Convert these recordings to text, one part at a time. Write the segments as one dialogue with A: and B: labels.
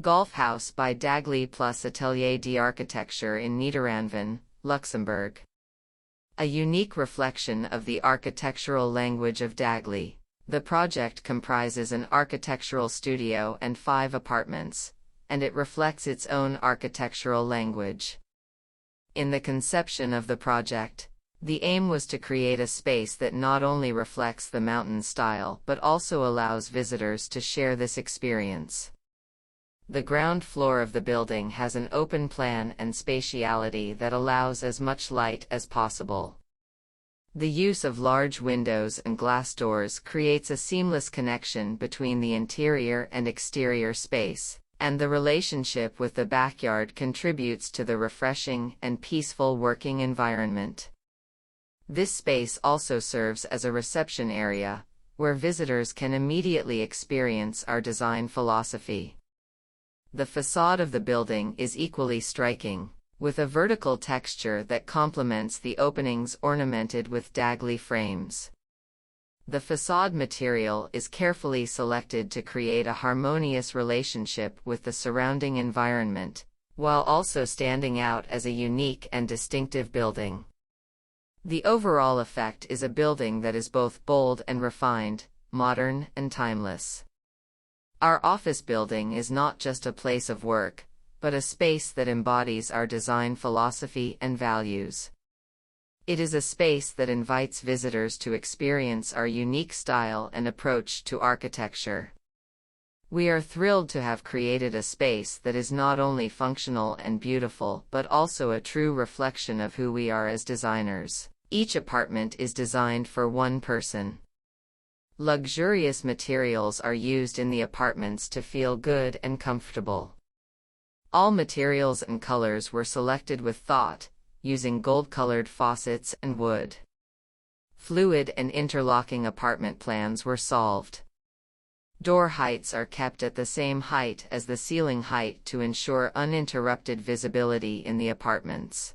A: Golf House by Dagli plus Atelier d'Architecture in NIEDERANVEN, Luxembourg. A unique reflection of the architectural language of Dagli. The project comprises an architectural studio and 5 apartments, and it reflects its own architectural language. In the conception of the project, the aim was to create a space that not only reflects the mountain style but also allows visitors to share this experience. The ground floor of the building has an open plan and spatiality that allows as much light as possible. The use of large windows and glass doors creates a seamless connection between the interior and exterior space, and the relationship with the backyard contributes to the refreshing and peaceful working environment. This space also serves as a reception area, where visitors can immediately experience our design philosophy. The facade of the building is equally striking, with a vertical texture that complements the openings ornamented with Dagli frames. The facade material is carefully selected to create a harmonious relationship with the surrounding environment, while also standing out as a unique and distinctive building. The overall effect is a building that is both bold and refined, modern and timeless. Our office building is not just a place of work, but a space that embodies our design philosophy and values. It is a space that invites visitors to experience our unique style and approach to architecture. We are thrilled to have created a space that is not only functional and beautiful but also a true reflection of who we are as designers. Each apartment is designed for one person. Luxurious materials are used in the apartments to feel good and comfortable. All materials and colors were selected with thought, using gold-colored faucets and wood. Fluid and interlocking apartment plans were solved. Door heights are kept at the same height as the ceiling height to ensure uninterrupted visibility in the apartments.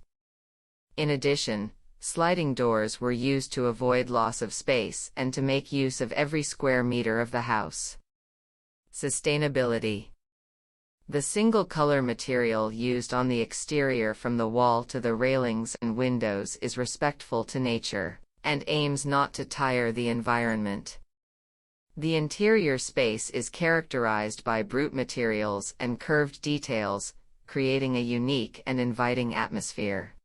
A: In addition, sliding doors were used to avoid loss of space and to make use of every square meter of the house. Sustainability. The single-color material used on the exterior from the wall to the railings and windows is respectful to nature, and aims not to tire the environment. The interior space is characterized by brute materials and curved details, creating a unique and inviting atmosphere.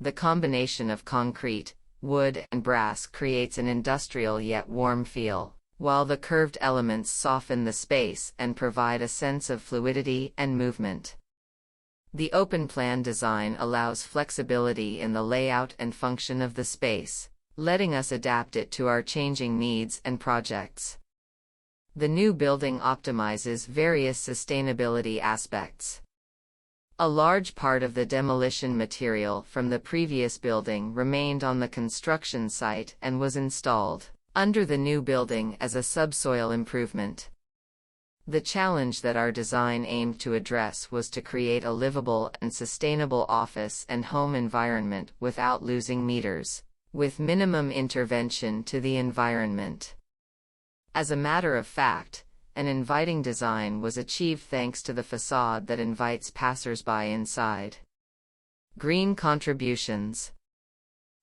A: The combination of concrete, wood and brass creates an industrial yet warm feel, while the curved elements soften the space and provide a sense of fluidity and movement. The open plan design allows flexibility in the layout and function of the space, letting us adapt it to our changing needs and projects. The new building optimizes various sustainability aspects. A large part of the demolition material from the previous building remained on the construction site and was installed under the new building as a subsoil improvement. The challenge that our design aimed to address was to create a livable and sustainable office and home environment without losing meters, with minimum intervention to the environment. As a matter of fact, an inviting design was achieved thanks to the facade that invites passers-by inside. Green contributions.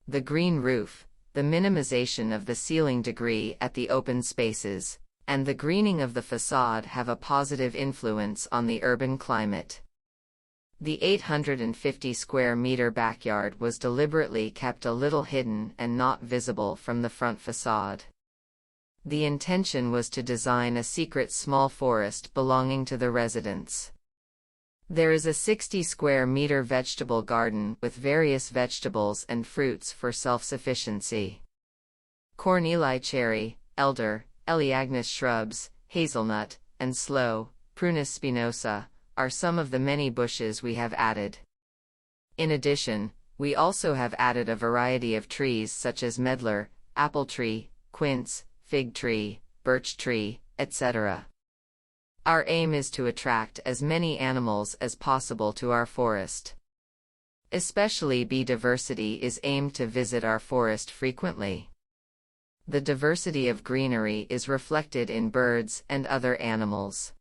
A: The green roof, the minimization of the ceiling degree at the open spaces, and the greening of the facade have a positive influence on the urban climate. The 850 square meter backyard was deliberately kept a little hidden and not visible from the front facade. The intention was to design a secret small forest belonging to the residents. There is a 60 square meter vegetable garden with various vegetables and fruits for self-sufficiency. Corneli cherry, elder, Elaeagnus shrubs, hazelnut, and sloe, Prunus spinosa, are some of the many bushes we have added. In addition, we also have added a variety of trees such as medlar, apple tree, quince, fig tree, birch tree, etc. Our aim is to attract as many animals as possible to our forest. Especially bee diversity is aimed to visit our forest frequently. The diversity of greenery is reflected in birds and other animals.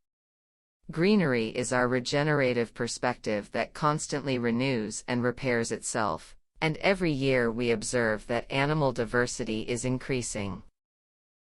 A: Greenery is our regenerative perspective that constantly renews and repairs itself, and every year we observe that animal diversity is increasing.